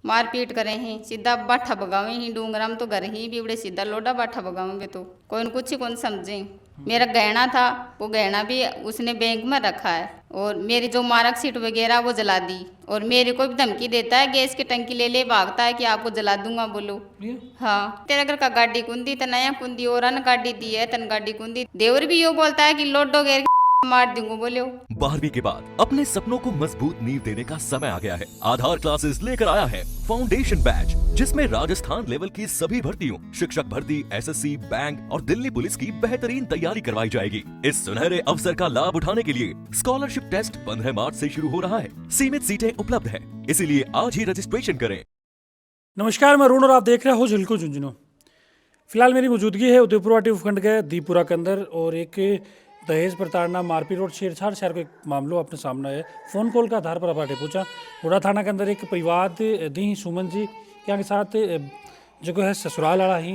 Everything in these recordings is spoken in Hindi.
मारपीट करे हैं, सीधा बाठा भगावे ही, डूंगराम तो घर ही भी बड़े सीधा लोडा बाठा भगावेंगे तो कोई न कुछ ही कौन समझे। मेरा गहना था, वो गहना भी उसने बैंक में रखा है, और मेरी जो मार्कशीट वगैरह वो जला दी, और मेरे को भी धमकी देता है, गैस की टंकी ले ले भागता है कि आपको जला दूंगा बोलो। हाँ, तेरे घर का गाड़ी कुंदी तो नया कुंदी और अन गाड़ी दी है तन गाड़ी कुंदी। देवर भी यो बोलता है कि लोडो गेर मार दूंगा बोलो। 12वीं के बाद अपने सपनों को मजबूत नींव देने का समय आ गया है। आधार क्लासेस लेकर आया है फाउंडेशन बैच, जिसमें राजस्थान लेवल की सभी भर्तियों, शिक्षक भर्ती, एसएससी, बैंक और दिल्ली पुलिस की बेहतरीन तैयारी करवाई जाएगी। इस सुनहरे अवसर का लाभ उठाने के लिए स्कॉलरशिप टेस्ट 15 मार्च से शुरू हो रहा है। सीमित सीटें उपलब्ध है, इसीलिए आज ही रजिस्ट्रेशन करें। नमस्कार, मैं अरुण और आप देख रहे हो झिलको झुंझुनू। फिलहाल मेरी मौजूदगी है उदयपुर उपखंड के दीपुरा के अंदर, और एक दहेज प्रताड़ना, मारपीट और छेड़छाड़ शहर का एक मामला अपने सामने है। फ़ोन कॉल का आधार पर आप पहुंचा हुड़ा थाना के अंदर एक परिवार दी सुमन जी के साथ जो है ससुराल आड़ा ही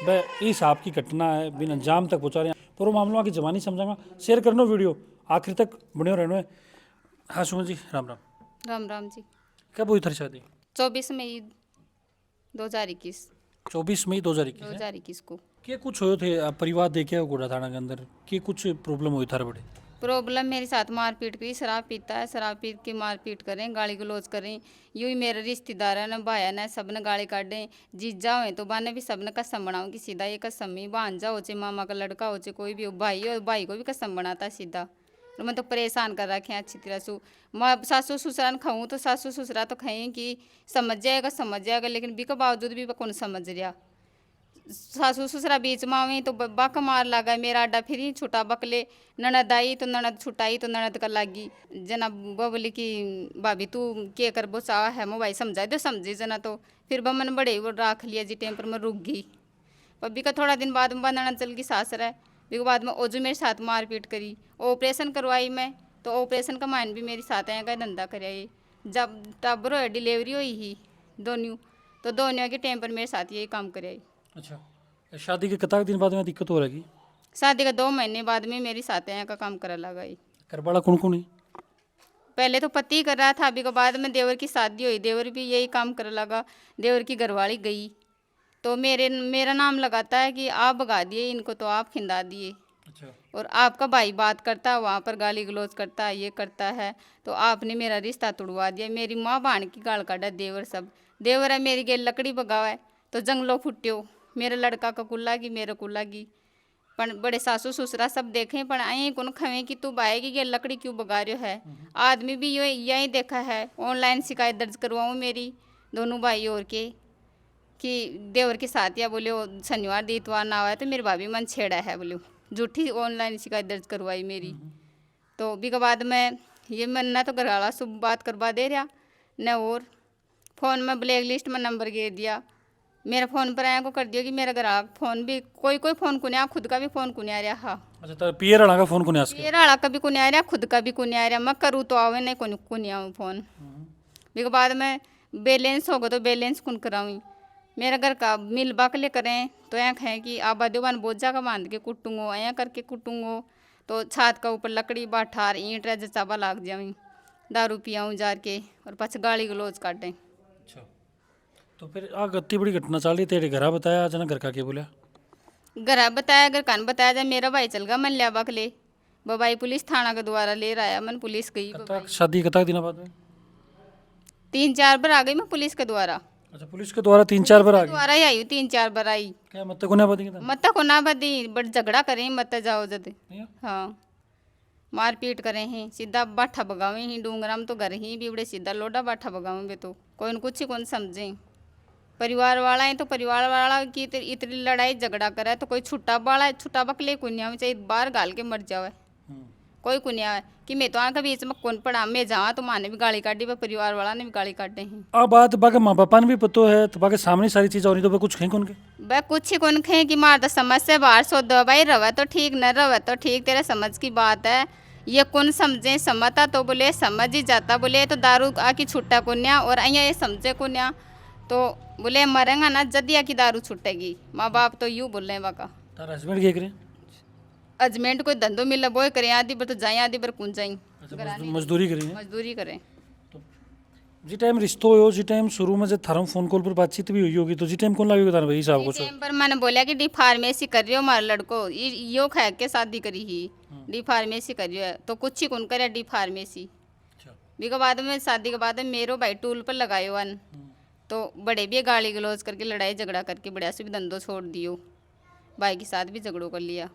वह इस आप की घटना है बिन अंजाम तक पहुँचा रहे हैं। पूरा मामला की जवानी समझाऊंगा, शेयर करना वीडियो आखिर तक बने रहना है। हाँ सुमन जी, राम राम। राम राम जी। कब हुई थी शादी? 24 मई 2021। 24 मई 2021 2021 को। क्या कुछ हुए थे आप परिवार देखे हो गोड़ा थाना के अंदर? क्या कुछ प्रॉब्लम हुई था? बड़े प्रॉब्लम मेरे साथ मारपीट की, शराब पीता है, शराब पी के मारपीट करें, गाली गलौज करें। यूँ ही मेरे रिश्तेदार है ना, भाया ना, सब ने गाली काटें। जीजा हुए तो बाने भी सब ने कसम बनाऊँ कि सीधा ये कसम ही भांजा हो चाहे मामा का लड़का हो चाहे कोई भी हो, भाई हो, भाई को भी कसम बनाता सीधा। और मैं तो परेशान कर रखे हैं अच्छी तरह से। मैं सासू ससुरान खाऊँ तो सासू ससुरा तो खाएँ कि समझ जाएगा, लेकिन भी के बावजूद भी कौन समझ रहा। सासू ससुरा बीच में आवे तो बक मार लगा, मेरा अड्डा फिर ही छुटा बकले। ननद आई तो ननद छुटाई तो ननद का लागी जना बोली कि भाभी तू के कर बो चाह है मोबाइल समझाए दो, समझी जना तो फिर मन बड़े वो राख लिया जी टेम पर मैं रुक गई। पब्बी का थोड़ा दिन बाद में ननद चल गई सासर है, भी बाद में ओजू मेरे साथ मारपीट करी। ऑपरेशन करवाई मैं तो ऑपरेशन का मान भी मेरे साथ आया का धंधा कराई। जब टबर हो डिलीवरी हुई ही दोनों, तो दोनों के टाइम पर मेरे साथ यही काम कराई। अच्छा, शादी के कताक दिन बाद में दिक्कत हो रही? शादी का 2 महीने बाद में मेरी साथ यहाँ का काम करा लगा। करवाड़ा कौन कौन है? पहले तो पति कर रहा था, अभी के बाद में देवर की शादी हुई, देवर भी यही काम कर लगा। देवर की घरवाली गई तो मेरा नाम लगाता है कि आप भगा दिए इनको, तो आप खिंदा दिए। अच्छा। और आपका भाई बात करता है वहाँ पर, गाली गलौज करता है, ये करता है, तो आपने मेरा रिश्ता तोड़वा दिया। मेरी माँ बहन की गाल काटा देवर सब। देवर है मेरी गेल लकड़ी भगावा है तो जंगलों फुट्यो, मेरे लड़का का कुल्ला की मेरे कुल्ला की। पण बड़े सासू ससुरा सब देखें पण आई कौन खवे कि तू बाएगी ये लकड़ी क्यों बगा रहे है। आदमी भी यही देखा है, ऑनलाइन शिकायत दर्ज करवाऊँ मेरी दोनों भाई और के कि देवर के साथ या बोले शनिवार दी इतवार ना आया तो मेरी भाभी मन छेड़ा है बोले, झूठी ऑनलाइन शिकायत दर्ज करवाई मेरी। तो भी के बाद में ये मन ना तो घरवाला सब बात करवा दे रहा न, और फ़ोन में ब्लैक लिस्ट में नंबर गिर दिया। मेरा फ़ोन पर आया को कर दिया कि मेरा ग्राहक फ़ोन भी कोई फ़ोन को नहीं आ, खुद का भी फ़ोन को नहीं आ रहा। हाँ, अच्छा, तो पियर वाला का फोन को नहीं? पियर वाला का भी को नहीं आ रहा, खुद का भी को नहीं आ रहा। मैं करूँ तो आवे नहीं को नहीं आऊँ फ़ोन। भी बाद में बैलेंस होगा तो बैलेंस कौन कराऊँ। मेरा घर का मिल बाकले करें तो यहाँ कहें कि आबा देवान बोझा का बांध के कुटूँगो, यहाँ करके कुटूँगो, तो छात का ऊपर लकड़ी बाठार ईंट रह चाबा लाग जाऊँ, दारू पियाऊँ जार के और पाछ गाली गलौज काटें। अच्छा, तो फिर इतनी बड़ी घटना चल रही तेरे घर बताया जना घर का क्या बोला? घर बताया, घर कान बताया जाए मेरा भाई चल गया मन लिया बकले बबाई पुलिस थाना के द्वारा ले रहा है। मन पुलिस गई शादी कताक दिन बाद में? 3-4 बार आ गई मैं पुलिस के द्वारा। अच्छा, पुलिस के द्वारा 3-4 बार आ गई? द्वारा ही आई हूँ, 3-4 बार आई। क्या मत को ना बदी? मत को ना बदी, बट झगड़ा करें मत जाओ जद। हाँ, मारपीट करें हैं, सीधा बाठा भगावे ही, डूंगराम तो घर ही भी बड़े सीधा लोडा बाठा भगावे तो कोई न कुछ ही कौन समझे। परिवार वाला है तो परिवार वाला की इतनी लड़ाई झगड़ा करे तो कोई छुट्टा वाला छुट्टा बकले को नहीं आवे, चाहे बाहर गाल के मर जावे कोई को नहीं आवे कि मैं तो आके बीच में कौन पड़ा, मैं जावा तो माँ ने भी गाली काटी, परिवार वाला ने भी गाली काटे हैं। अब बात बाके माँ बापा ने भी पतो है तो बाके सामने सारी चीज़ और नहीं तो कुछ कहीं कौन के वह कुछ ही कौन खे कि मार तो समझ से बाहर सो दो भाई, रवा तो ठीक न रवा तो ठीक, तेरे समझ की बात है। ये कौन समझे, समझता तो बोले समझ ही जाता, बोले तो दारू आकी छुट्टा को न्या और अया ये समझे को न्या तो बोले मरेंगा ना जदिया की दारू छुटेगी। माँ बाप तो यूँ बोल रहे हैं वाका। तारा हस्बैंड क्या करे? हस्बैंड कोई धंधो मिले वो करें, आदि पर तो जाए आदि पर कौन जाए, मजदूरी करें? मजदूरी करें। तो जी टाइम रिश्तो हो जी टाइम शुरू में जब थारा फोन कॉल पर बातचीत भी हुई होगी तो जी टाइम कौन लागे बता भाई साहब इस को टाइम पर मैंने बोला कि डी फार्मेसी कर रही हो हमारे लड़को यो खा के शादी करी ही डी फार्मेसी कर रही है तो कुछ ही कौन करे डी फार्मेसी बीके बाद में शादी के बाद में मेरो भाई टूल पर लगायो वन तो बड़े भी गाली गलौज करके लड़ाई झगड़ा करके बढ़िया से भी धंधो छोड़ दियो भाई के साथ भी झगड़ों कर लिया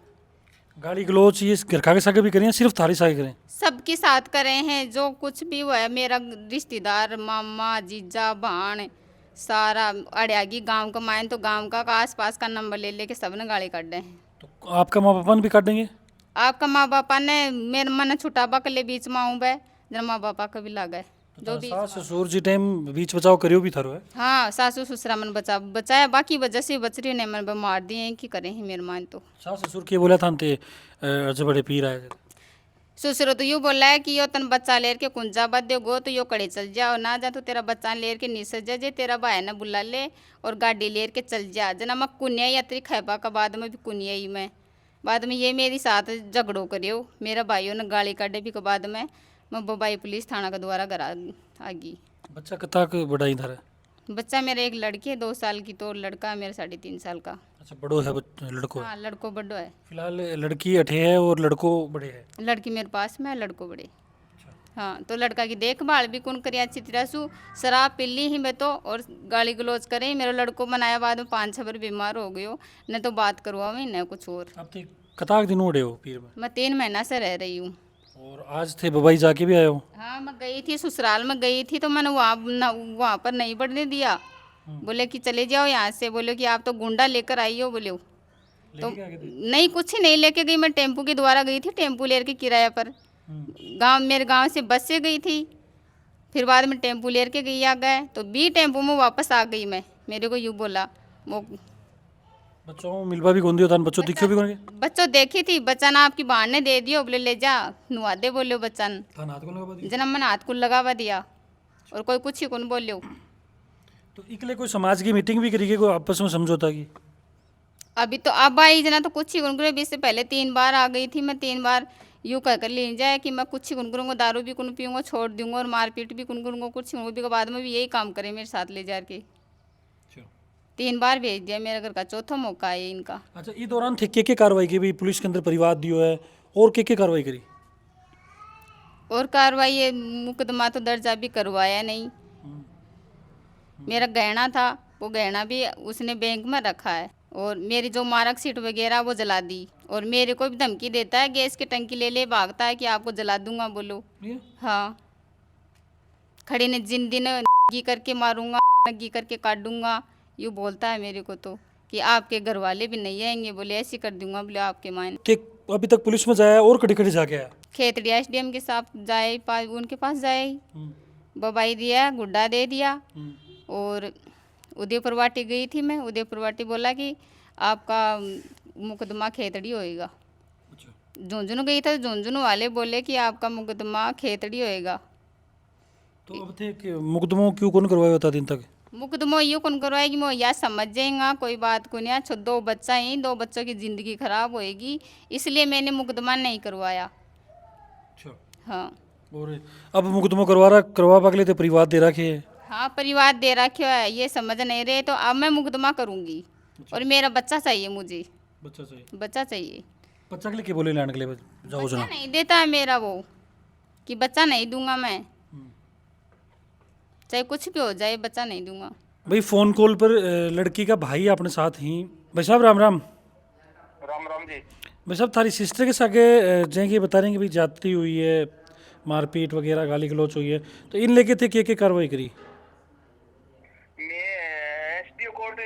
गाली गलोच ये घर खा के सागे भी करें या सिर्फ थारी सागे करें सबके साथ करे हैं जो कुछ भी हुआ है मेरा रिश्तेदार मामा जीजा भाण सारा अड़ियागी गांव का मायन तो गांव का आस पास का नंबर ले लेके सबने गाली काट हैं तो आपका माँ पापा ने भी काट देंगे आपका माँ बापा ने मेरे मन छुटाबा के लिए बीच में आऊँ बे जरा माँ बापा का भी लगा है जो भी सास ससुर जी टाइम बीच बचाव करियो भी थारो है हाँ सासू ससुरा मन बचाया बाकी वजह से बच रही ने मन पे मार दिए हैं कि करें ही मेरे मान तो सास ससुर के बोला था ते अर्ज बड़े पीर आए ससुर तो यूँ बोला है कि यो तन बच्चा लेर के कुंजा बद दे गो तो यो कड़े चल जाओ ना जा तो तेरा बच्चा लेर के निसर जा जे तेरा भाई ने बुला ले और गाड़ी लेर के चल जा जना मैं कुनिया यात्री खैबा का बाद में भी कुनिया ही मैं बाद में ये मेरी साथ झगड़ो करियो मेरा भाइयों ने गाली काटे भी के बाद में मैं बोबाई पुलिस थाना का द्वारा घर आ गई बच्चा कता के बड़ा इधर है बच्चा मेरा एक लड़की है 2 साल की तो लड़का मेरा 3.5 साल का अच्छा बड़ो है लड़को है हाँ लड़को बड़ो है फिलहाल लड़की अठे है और लड़को बड़े है लड़की मेरे पास में है लड़को बड़े हाँ तो लड़का की देखभाल भी कौन करिए अच्छी तरह से शराब पी ली ही मैं तो और गाली गलौज करे मेरे लड़को बनाया बाद में 5-6 बार बीमार हो गयो न तो बात करवा में न कुछ और अब तो कताक दिन उड़े हो पीर में मैं 3 महीना से रह रही हूँ और आज थे बबाई जाके भी आए हो हाँ मैं गई थी ससुराल में गई थी तो मैंने वहाँ पर नहीं बढ़ने दिया बोले कि चले जाओ यहाँ से बोले कि आप तो गुंडा लेकर आई हो बोले तो नहीं कुछ ही नहीं लेके गई मैं टेम्पू के द्वारा गई थी टेम्पू लेकर के किराया पर मेरे गांव से बस से गई थी फिर बाद में टेम्पू लेकर के गई आ गए तो बी टेम्पू में वापस आ गई मैं मेरे को यूँ बोला वो बच्चों मिलवा भी गोंदी होता बच्चों दिखियो भी करेंगे बच्चों देखी थी बच्चा ना आपकी बहन ने दे दियो बोले ले जा नुआ दे बोले बच्चा जन्म मैंने हाथ को लगावा दिया और कोई कुछ ही कौन बोले तो इकले कोई समाज की मीटिंग भी करी कोई आपस में समझौता की अभी तो अब आई जना तो कुछ ही गुनगुरे भी इससे पहले 3 बार आ गई थी मैं 3 बार यूँ कर ले जाए कि मैं कुछ ही गुनगुरूंगा दारू भी कुन पीऊँगा छोड़ दूंगा और मारपीट भी कुन करूँगा कुछ ही बाद में भी यही काम करे मेरे साथ ले जा के 3 बार भेज दिया मेरे घर का चौथा मौका है इनका अच्छा इस दौरान थे के कार्रवाई की भाई पुलिस के अंदर परिवार दियो है और के कार्रवाई करी और कार्रवाई ये मुकदमा तो दर्जा भी करवाया नहीं मेरा गहना था वो गहना भी उसने बैंक में रखा है और मेरी जो मार्कशीट वगैरह वो जला दी और मेरे को भी धमकी देता है गैस की टंकी ले ले भागता है कि आपको जला दूंगा बोलो हाँ खड़ी ने जिन दिन गी करके मारूंगा गी करके काट दूंगा यूँ बोलता है मेरे को तो कि आपके घर वाले भी नहीं आएंगे बोले ऐसे कर दूंगा बोले आपके मान के अभी तक पुलिस में जाया और कड़ी कड़ी जाके आया खेतड़ी SDM के साथ जाए उनके पास जाए बबाई दिया गुड्डा दे दिया और उदयपुर वाटी गई थी मैं उदयपुर वाटी बोला कि आपका मुकदमा खेतड़ी होएगा झुंझुनू गई था झुंझुनू वाले बोले कि आपका मुकदमा खेतड़ी होएगा तो अब थे मुकदमों क्यों कौन करवाया होता दिन तक मुकदमो यूँ कौन करवाएगी मैं या समझ जाएगा कोई बात को नहीं 2 बच्चा ही 2 बच्चों की ज़िंदगी खराब होएगी इसलिए मैंने मुकदमा नहीं करवाया हाँ और अब मुकदमा करवा के लिए तो परिवार दे रखे है हाँ परिवार दे रखे है ये समझ नहीं रहे तो अब मैं मुकदमा करूँगी और मेरा बच्चा चाहिए मुझे बच्चा चाहिए बच्चा के लिए क्या बोले लाने के लिए जाओ बच्चा नहीं देता है मेरा वो कि बच्चा नहीं दूंगा मैं चाहे कुछ भी हो जाए बच्चा नहीं दूंगा भाई फोन कॉल पर लड़की का भाई अपने साथ ही भाई साहब राम राम राम राम जी भाई साहब थारी सिस्टर के साथ जाएंगे बता रहे हैं कि भाई जाती हुई है मारपीट वगैरह गाली गलौच हुई है तो इन लेके थे क्या कार्रवाई करी मैं SDO कोर्ट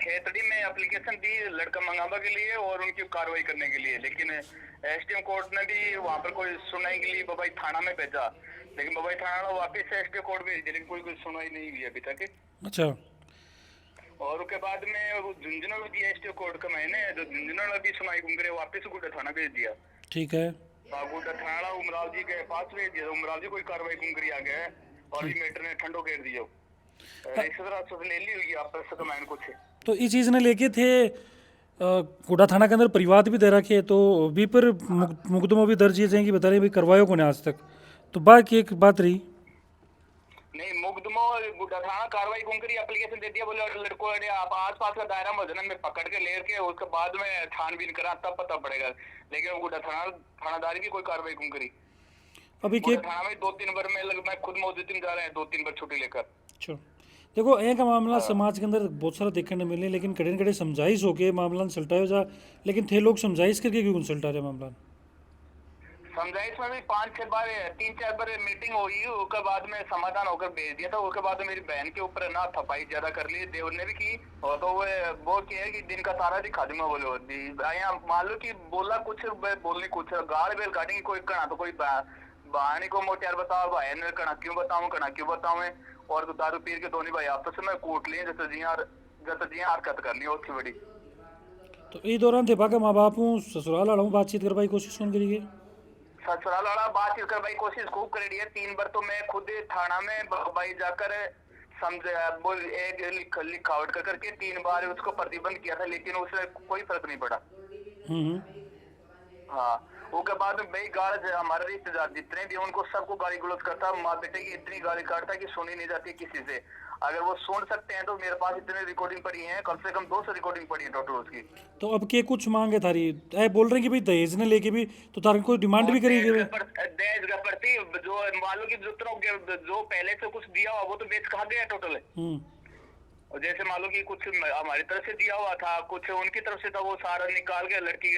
खेतड़ी में एप्लीकेशन दी लड़का मंगावा के लिए और उनकी कार्रवाई करने के लिए लेकिन SDM कोर्ट ने भी वहाँ पर कोई सुनवाई के लिए बबाई थाना में भेजा लेकिन बबाई थाना वापस से SDO कोर्ट भेज दिया लेकिन कोई सुनवाई नहीं हुई अभी तक अच्छा और उसके बाद में झुंझुनू में दिया SDO कोर्ट का मैंने जो झुंझुनू में भी सुनवाई करे वापस गुड्डा थाना भेज दिया ठीक है गुड्डा थाना उमराव जी के पास भेज दिया उमराव जी कोई कार्रवाई कुंकरी आ गया और ये मैटर ने ठंडो घेर दिया इस तरह से ले ली हुई आपस से मैंने कुछ तो इस चीज़ ने लेके थे गुड्डा थाना के अंदर परिवार भी दे रखे तो भी पर मुकदमा भी दर्ज किए जाएंगे बता रहे भाई करवायो को नहीं आज तक तो बाकी एक बात रही नहीं मुकदमा गुड्डा थाना कार्रवाई कौन करी, एप्लीकेशन दे दिया, बोले लड़को आप आस पास का दायरा मजन में पकड़ के लेके उसके बाद में छानबीन करा तब पता पड़ेगा, लेकिन वो गुड्डा थानादारी की कोई कार्रवाई कौन करी। अभी के थाना में 2-3 बार मैं खुद मौजूद जा रहे हैं 2-3 बार छुट्टी लेकर। अच्छा देखो एक मामला समाज के अंदर बहुत सारा देखने को मिले, लेकिन कड़े कड़े समझाइश होके मामला सलटायो जा, लेकिन थे लोग समझाइश करके क्यों सलटा रहे मामला। समझाइश में भी 5-6 बार 3-4 बार मीटिंग हुई, उसके बाद में समाधान होकर भेज दिया था। उसके बाद मेरी बहन के ऊपर ना थपाई ज्यादा कर ली, देवर ने भी की, और तो वो किया कि दिन का सारा दिखा दूंगा बोले। यहाँ मान लो कि बोला कुछ बोलने कुछ, गाड़ बेल काटेंगे कोई कना तो कोई बहाने को मोटियार बताओ भाई ने कना क्यों बताऊं, और तो दारू पीर के दोनों भाई आपस में कूट लिए जैसे जी हरकत कर ली उसकी बड़ी। तो इस दौरान थे बाका माँ बाप हूँ ससुराल आड़ा हूँ बातचीत करवाई कोशिश कौन करी ससुराल वाला बातचीत कर भाई कोशिश खूब कर रही है। 3 बार तो मैं खुद थाना में भाई जाकर बोल एक लिखावट करके 3 बार उसको प्रतिबंध किया था, लेकिन उससे कोई फर्क नहीं पड़ा। हाँ उसके बाद में भाई गाड़ हमारे रिश्तेदार जितने भी उनको सबको गाली गलौज करता, माँ बेटे की इतनी गाली काटता कि सुनी नहीं जाती किसी से। अगर वो सुन सकते हैं तो मेरे पास इतने रिकॉर्डिंग पड़ी है, कम से कम 200 रिकॉर्डिंग पड़ी है टोटल उसकी। तो अब के कुछ मांग है थारी, बोल रहे हैं कि भाई दहेज ने लेके भी तो तार कोई डिमांड भी करेगी दहेज का प्रति जो मान लो कि जो पहले से कुछ दिया हुआ वो तो बेच कहा गया टोटल। और जैसे मान लो कि कुछ हमारी तरफ से दिया हुआ था, कुछ उनकी तरफ से था, वो सारा निकाल के लड़की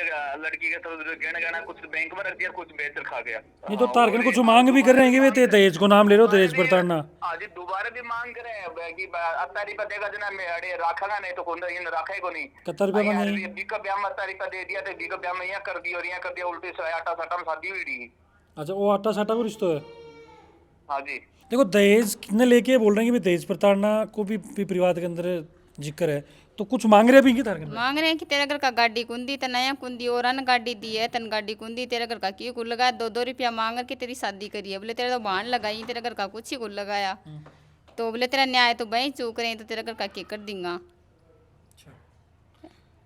के तरफ गहना कुछ बैंक में रख दिया, कुछ बेच रखा गया। नहीं तो तारकन कुछ मांग भी कर रहे हैं कि दहेज को नाम ले लो, दहेज प्रताड़ना आज दोबारा भी मांग कर रहे हैं कि अत्तारी पर देगा जना मैं अरे रखेगा नहीं तो कौन रखा ही को नहीं। 71 रुपया में बीका ब्याह में अत्तारी पर दे दिया तो बीका ब्याह में यहाँ कर दिया और यहाँ कर दिया, उल्टी से आटा साटा में शादी हुई। अच्छा वो आटा साटा को रिश्ता है। हाँ जी देखो दहेज ने लेके बोल रहे हैं कि दहेज प्रताड़ना को भी परिवार के अंदर जिक्र है, तो कुछ मांग रहे भी मांग रहे हैं कि तेरे घर का गाड़ी कुंदी तो नया कुंदी और अन गाड़ी दी है तन गाड़ी कुंदी तेरे घर का क्यों कुल लगा 2-2 रुपया मांग के तेरी शादी करी है। बोले तेरा तो बाण लगाई, तेरे घर का कुछ ही कुल लगाया, तो बोले तेरा न्याय तो वही चूक रहे हैं, तो तेरे घर का क्या कर दूंगा।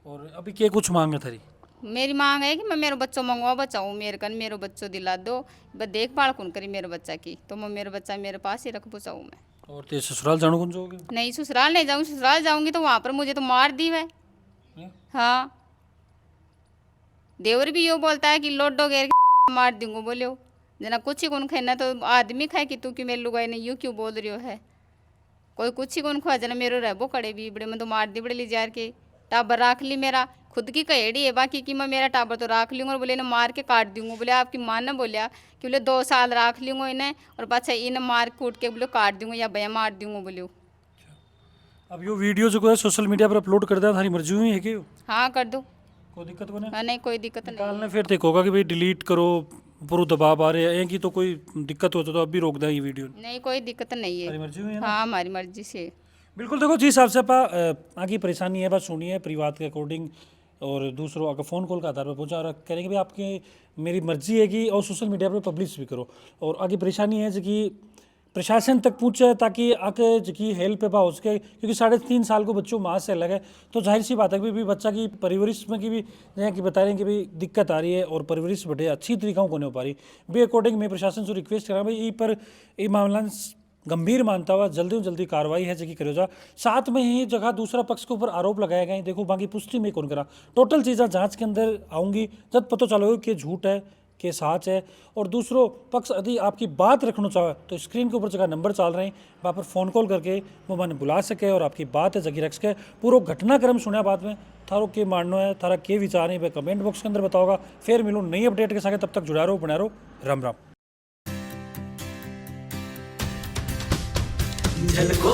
और अभी क्या कुछ मांग है थारी? मेरी मांग है कि मैं मेरे बच्चों मंगवा बचाऊँ, मेरे कन मेरे बच्चों दिला दो, बस देखभाल कौन करी मेरे बच्चा की, तो मैं मेरा बच्चा मेरे पास ही रख बचाऊँ मैं। और ते ससुराल जानो कौन जाओगे? नहीं ससुराल नहीं जाऊँगी, ससुराल जाऊँगी तो वहाँ पर मुझे तो मार दी है। हाँ देवर भी यो बोलता है कि लोडो घेर के मार दूंगा, बोलो जना कुछ ही कौन खाना तो आदमी खाए कि तू कि मेरे लुगाई ने यूँ क्यों बोल रही हो है, कोई कुछ ही कौन खुआ जना मेरो रहबो कड़े भी बड़े में तो मार दी बड़े ली जार के टाबर राख ली, मेरा खुद की कहेड़ी है बाकी कि मैं मेरा टाबर तो राख लूँगा, और बोले इन्हें मार के काट दूंगा। बोले आपकी माँ ने बोलिया कि बोले 2 साल राख लूँगा इन्हें और पाछा इन्हें मार कूट के बोले काट दूंगा या भैया मार दूंगा बोले। अब यो वीडियो जो है सोशल मीडिया पर अपलोड कर दिया, थारी मर्जी हुई है कि? हाँ कर दो, कोई दिक्कत बने? हाँ नहीं कोई दिक्कत नहीं। निकालने फिर देखोगा कि भाई डिलीट करो, पूरा दबाव आ रहे हैं कि तो कोई दिक्कत हो तो अब भी रोक दें ये वीडियो? नहीं कोई दिक्कत नहीं है, मर्जी हुई है ना? हाँ हमारी मर्जी से। बिल्कुल देखो जिस हिसाब से आप आगे परेशानी है बस सुनिए परिवार के अकॉर्डिंग, और दूसरों अगर फ़ोन कॉल का आधार पर पहुँचा और कह रहे हैं कि भाई आपकी मेरी मर्जी है कि और सोशल मीडिया पर पब्लिश भी करो, और आगे परेशानी है जो कि प्रशासन तक पहुँचे ताकि आके जो कि हेल्प पा हो सके, क्योंकि 3.5 साल को बच्चों माँ से अलग है, तो जाहिर सी बात है कि भी बच्चा की परवरिश में की भी जैसे कि बता रहे हैं कि भाई दिक्कत आ रही है और परवरिश बड़े अच्छी तरीक़ों को नहीं हो पा रही। बे अकॉर्डिंग मैं प्रशासन से रिक्वेस्ट कर रहा हूँ भाई पर ये मामला गंभीर मानता हुआ जल्दी से जल्दी कार्रवाई है जगह करो जा। साथ में ही जगह दूसरा पक्ष के ऊपर आरोप लगाए गए, देखो बाकी पुष्टि में कौन करा, टोटल चीज़ें जांच के अंदर आऊँगी जब पता चलोगे कि झूठ है कि सच है। और दूसरों पक्ष यदि आपकी बात रखना चाहे तो स्क्रीन के ऊपर जगह नंबर चल रहे हैं, वहाँ पर फ़ोन कॉल करके वो मैंने बुला सके और आपकी बात है जगह रख सके। पूरा घटनाक्रम सुना बाद में थारो के मानना है, थारा के विचार है वह कमेंट बॉक्स के अंदर बताओगा। फिर मिलो नई अपडेट के साथ, तब तक जुड़ा रहो बना रहो। राम राम। झलको